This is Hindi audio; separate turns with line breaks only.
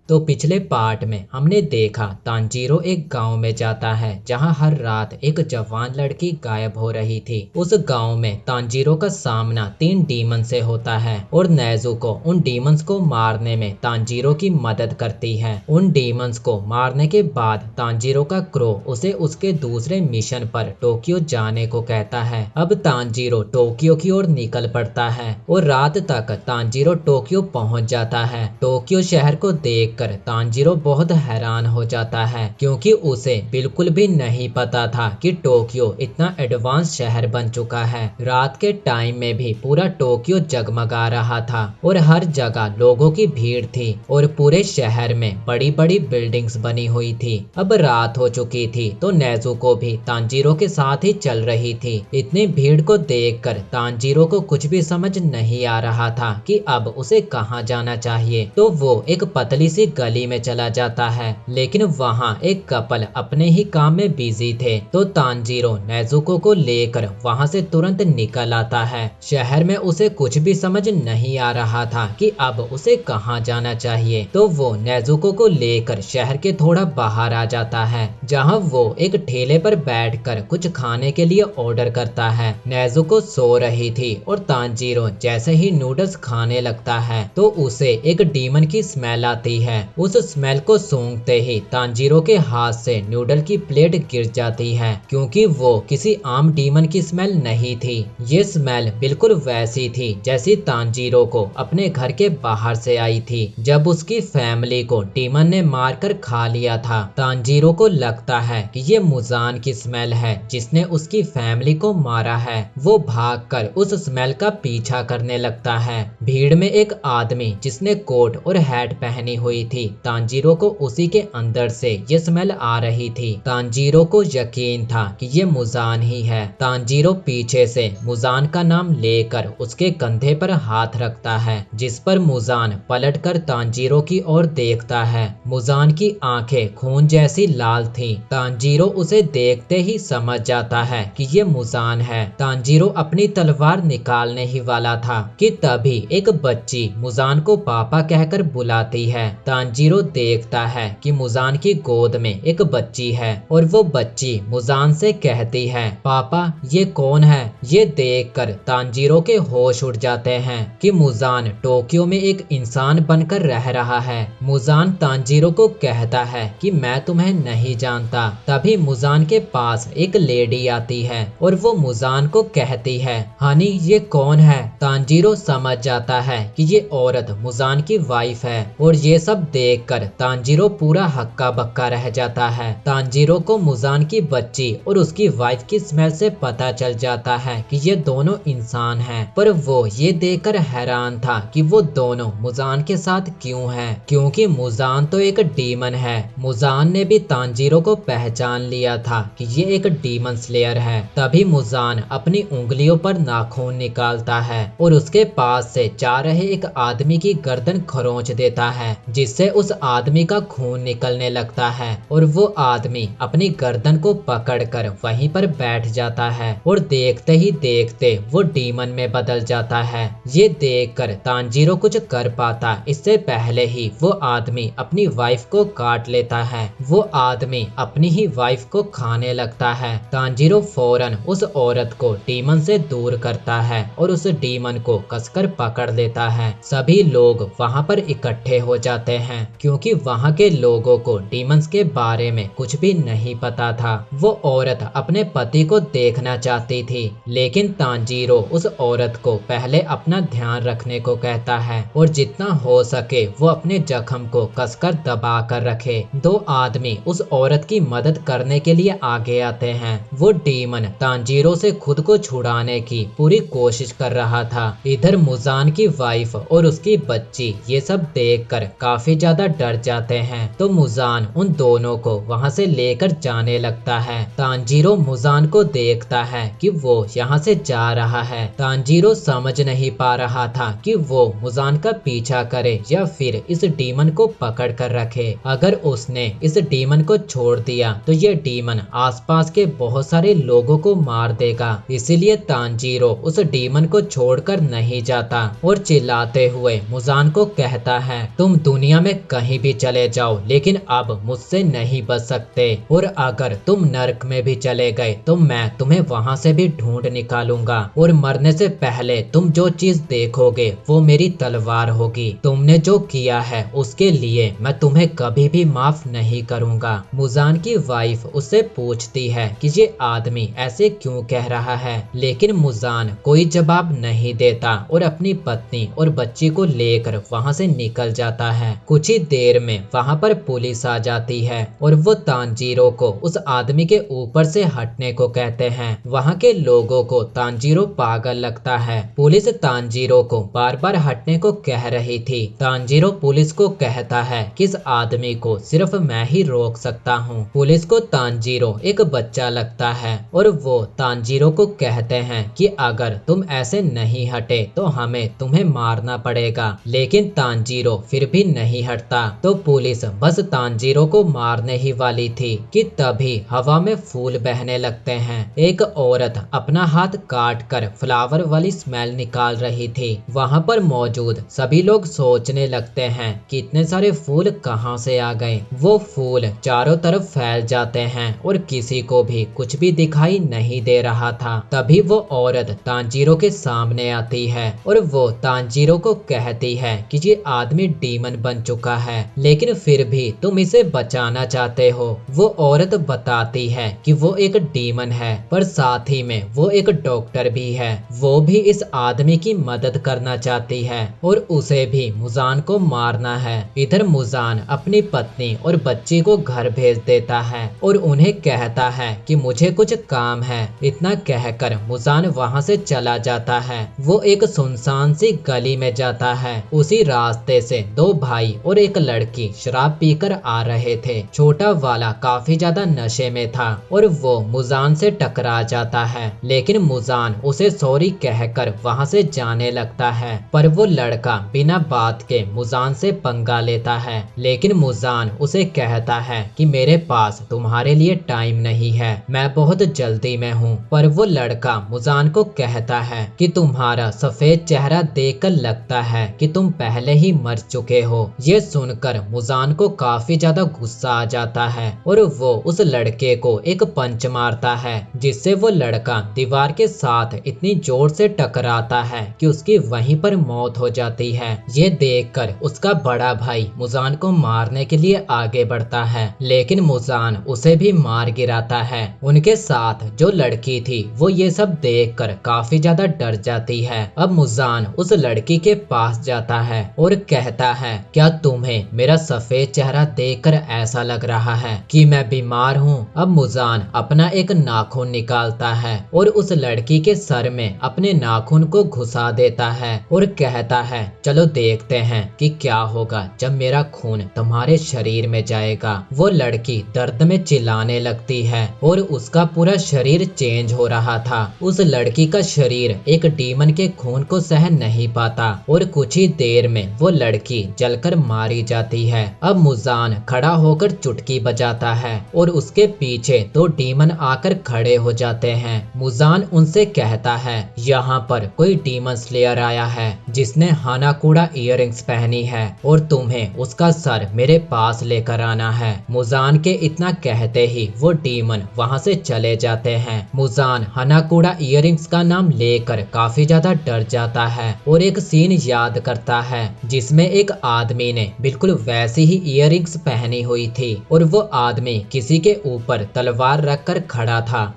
तो पिछले पार्ट में हमने देखा तांजीरो एक गांव में जाता है जहां हर रात एक जवान लड़की गायब हो रही थी। उस गांव में तांजीरो का सामना 3 डीमन से होता है और नेज़ुको उन डीमंस को मारने में तांजीरो की मदद करती है। उन डीमंस को मारने के बाद तांजीरो का क्रो उसे उसके दूसरे मिशन पर टोक्यो जाने को कहता है। अब तांजीरो टोक्यो की ओर निकल पड़ता है और रात तक तांजीरो टोक्यो पहुंच जाता है। टोक्यो शहर को देखकर तांजीरो बहुत हैरान हो जाता है क्योंकि उसे बिल्कुल भी नहीं पता था कि टोक्यो इतना एडवांस शहर बन चुका है। रात के टाइम में भी पूरा टोक्यो जगमगा रहा था और हर जगह लोगों की भीड़ थी और पूरे शहर में बड़ी बड़ी बिल्डिंग्स बनी हुई थी। अब रात हो चुकी थी तो नेज़ुको भी तांजीरो के साथ ही चल रही थी। इतनी भीड़ को देखकर तांजीरो को कुछ भी समझ नहीं आ रहा था कि अब उसे कहाँ जाना चाहिए। तो वो एक पतली सी गली में चला जाता है, लेकिन वहाँ एक कपल अपने ही काम में बिजी थे। तो तांजीरो नेज़ुको को लेकर वहाँ से तुरंत निकल आता है। शहर में उसे कुछ भी समझ नहीं आ रहा था कि अब उसे कहाँ जाना चाहिए। तो वो नेज़ुको को लेकर शहर के थोड़ा बाहर आ जाता है जहाँ वो एक ठेले पर बैठकर कुछ खाने के लिए ऑर्डर करता है। नेज़ुको सो रही थी और तांजीरो जैसे ही नूडल्स खाने लगता है तो उसे एक डीमन की स्मेल आती है। उस स्मेल को सूंघते ही तांजीरो के हाथ से नूडल की प्लेट गिर जाती है क्योंकि वो किसी आम डीमन की स्मेल नहीं थी। ये स्मेल बिल्कुल वैसी थी जैसी तांजीरो को अपने घर के बाहर से आई थी जब उसकी फैमिली को डीमन ने मारकर खा लिया था। तांजीरो को लगता है कि ये मुजान की स्मेल है जिसने उसकी फैमिली को मारा है। वो भागकर उस स्मेल का पीछा करने लगता है। भीड़ में एक आदमी जिसने कोट और हैट पहनी हुई थी, तांजीरो को उसी के अंदर से ये स्मेल आ रही थी। तांजीरो को यकीन था कि ये मुजान ही है। तांजीरो पीछे से मुजान का नाम लेकर उसके कंधे पर हाथ रखता है जिस पर मुजान पलटकर तांजीरो की ओर देखता है। मुजान की आंखें खून जैसी लाल थीं। तांजीरो उसे देखते ही समझ जाता है कि ये मुजान है। तांजीरो अपनी तलवार निकालने ही वाला था कि तभी एक बच्ची मुजान को पापा कहकर बुलाती है। तांजीरो देखता है कि मुजान की गोद में एक बच्ची है और वो बच्ची मुजान से कहती है, पापा ये कौन है। ये देखकर तांजीरो के होश उड़ जाते हैं कि मुजान टोक्यो में एक इंसान बनकर रह रहा है। मुजान तांजीरो को कहता है कि मैं तुम्हें नहीं जानता। तभी मुजान के पास एक लेडी आती है और वो मुजान को कहती है, हनी ये कौन है। तांजीरो समझ जाता है कि ये औरत मुजान की वाइफ है और ये सब देखकर तांजीरो पूरा हक्का बक्का रह जाता है। तांजीरो को मुजान की बच्ची और उसकी वाइफ की स्मेल से पता चल जाता है कि ये दोनों इंसान हैं, पर वो ये देखकर हैरान था कि वो दोनों मुजान के साथ क्यों हैं, क्योंकि मुजान तो एक डीमन है। मुजान ने भी तांजीरो को पहचान लिया था कि ये एक डीमन स्लेयर है। तभी मुजान अपनी उंगलियों पर नाखून निकालता है और उसके पास से जा रहे एक आदमी की गर्दन खरोंच देता है जिससे उस आदमी का खून निकलने लगता है और वो आदमी अपनी गर्दन को पकड़कर वहीं पर बैठ जाता है और देखते ही देखते वो डीमन में बदल जाता है। ये देखकर तांजीरो कुछ कर पाता इससे पहले ही वो आदमी अपनी वाइफ को काट लेता है। वो आदमी अपनी ही वाइफ को खाने लगता है। तांजीरो फौरन उस औरत को डीमन से दूर करता है और उस डीमन को कसकर पकड़ लेता है। सभी लोग वहां पर इकट्ठे हो जाते हैं क्योंकि वहां के लोगों को डीमंस के बारे में कुछ भी नहीं पता था। वो औरत अपने पति को देखना चाहती थी लेकिन तांजीरो उस औरत को पहले अपना ध्यान रखने को कहता है और जितना हो सके वो अपने जख्म को कसकर दबा कर रखे। 2 आदमी उस औरत की मदद करने के लिए आगे आते हैं। वो डीमन तांजीरो से खुद को छुड़ाने की पूरी कोशिश कर रहा था। इधर मुजान की वाइफ और उसकी बच्ची ये सब देखकर काफी ज्यादा डर जाते हैं तो मुजान उन दोनों को वहां से लेकर जाने लगता है। तांजीरो मुजान को देखता है कि वो यहाँ से जा रहा है। तांजीरो समझ नहीं पा रहा था कि वो मुजान का पीछा करे या फिर इस डीमन को पकड़ कर रखे। अगर उसने इस डीमन को छोड़ दिया तो ये डीमन आसपास के बहुत सारे लोगों को मार देगा। इसीलिए तांजीरो उस डीमन को छोड़कर नहीं जाता और चिल्लाते हुए मुजान को कहता है, तुम दुनिया दुनिया में कहीं भी चले जाओ, लेकिन अब मुझसे नहीं बच सकते, और अगर तुम नर्क में भी चले गए तो मैं तुम्हें वहां से भी ढूंढ निकालूंगा, और मरने से पहले तुम जो चीज देखोगे वो मेरी तलवार होगी। तुमने जो किया है उसके लिए मैं तुम्हें कभी भी माफ नहीं करूंगा। मुजान की वाइफ उससे पूछती है कि ये आदमी ऐसे क्यों कह रहा है, लेकिन मुजान कोई जवाब नहीं देता और अपनी पत्नी और बच्ची को लेकर वहां से निकल जाता है। कुछ ही देर में वहां पर पुलिस आ जाती है और वो तांजीरो को उस आदमी के ऊपर से हटने को कहते हैं। वहां के लोगों को तांजीरो पागल लगता है। पुलिस तांजीरो को बार बार हटने को कह रही थी। तांजीरो पुलिस को कहता है कि इस आदमी को सिर्फ मैं ही रोक सकता हूँ। पुलिस को तांजीरो एक बच्चा लगता है और वो तांजीरो को कहते हैं कि अगर तुम ऐसे नहीं हटे तो हमें तुम्हें मारना पड़ेगा, लेकिन तांजीरो फिर भी नहीं हटता। तो पुलिस बस तांजीरो को मारने ही वाली थी कि तभी हवा में फूल बहने लगते हैं। एक औरत अपना हाथ काट कर फ्लावर वाली स्मेल निकाल रही थी। वहाँ पर मौजूद सभी लोग सोचने लगते हैं कि इतने सारे फूल कहाँ से आ गए। वो फूल चारों तरफ फैल जाते हैं और किसी को भी कुछ भी दिखाई नहीं दे रहा था। तभी वो औरत तांजीरो के सामने आती है और वो तांजीरो को कहती है कि ये आदमी डीमन बन चुका है, लेकिन फिर भी तुम इसे बचाना चाहते हो। वो औरत बताती है कि वो एक डीमन है, पर साथ ही में वो एक डॉक्टर भी है। वो भी इस आदमी की मदद करना चाहती है और उसे भी मुजान को मारना है। इधर मुजान अपनी पत्नी और बच्ची को घर भेज देता है और उन्हें कहता है कि मुझे कुछ काम है। इतना कहकर मुजान वहाँ से चला जाता है। वो एक सुनसान सी गली में जाता है। उसी रास्ते से दो भाई और एक लड़की शराब पीकर आ रहे थे। छोटा वाला काफी ज्यादा नशे में था और वो मुजान से टकरा जाता है, लेकिन मुजान उसे सॉरी कहकर वहाँ से जाने लगता है। पर वो लड़का बिना बात के मुजान से पंगा लेता है, लेकिन मुजान उसे कहता है कि मेरे पास तुम्हारे लिए टाइम नहीं है, मैं बहुत जल्दी में हूँ। पर वो लड़का मुजान को कहता है कि तुम्हारा सफेद चेहरा देखकर लगता है कि तुम पहले ही मर चुके हो। ये सुनकर मुजान को काफी ज्यादा गुस्सा आ जाता है और वो उस लड़के को एक पंच मारता है, जिससे वो लड़का दीवार के साथ इतनी जोर से टकराता है कि उसकी वहीं पर मौत हो जाती है। ये देखकर उसका बड़ा भाई मुजान को मारने के लिए आगे बढ़ता है, लेकिन मुजान उसे भी मार गिराता है। उनके साथ जो लड़की थी वो ये सब देखकर काफी ज्यादा डर जाती है। अब मुजान उस लड़की के पास जाता है और कहता है, क्या तुम्हें मेरा सफेद चेहरा देखकर ऐसा लग रहा है कि मैं बीमार हूँ? अब मुजान अपना एक नाखून निकालता है और उस लड़की के सर में अपने नाखून को घुसा देता है और कहता है, चलो देखते हैं कि क्या होगा जब मेरा खून तुम्हारे शरीर में जाएगा। वो लड़की दर्द में चिल्लाने लगती है और उसका पूरा शरीर चेंज हो रहा था। उस लड़की का शरीर एक डीमन के खून को सह नहीं पाता और कुछ ही देर में वो लड़की जलकर मारी जाती है। अब मुजान खड़ा होकर चुटकी बजाता है और उसके पीछे दो डीमन आकर खड़े हो जाते हैं। मुजान उनसे कहता है, यहाँ पर कोई डीमन स्लेयर आया है जिसने हानाकुड़ा इयररिंग्स पहनी है और तुम्हें उसका सर मेरे पास लेकर आना है। मुजान के इतना कहते ही वो डीमन वहाँ से चले जाते हैं। मुजान हानाकुड़ा इयररिंग्स का नाम लेकर काफी ज्यादा डर जाता है और एक सीन याद करता है जिसमें एक आदमी ने बिल्कुल वैसी ही इयररिंग्स पहनी हुई थी और वो आदमी किसी के ऊपर तलवार रखकर खड़ा था।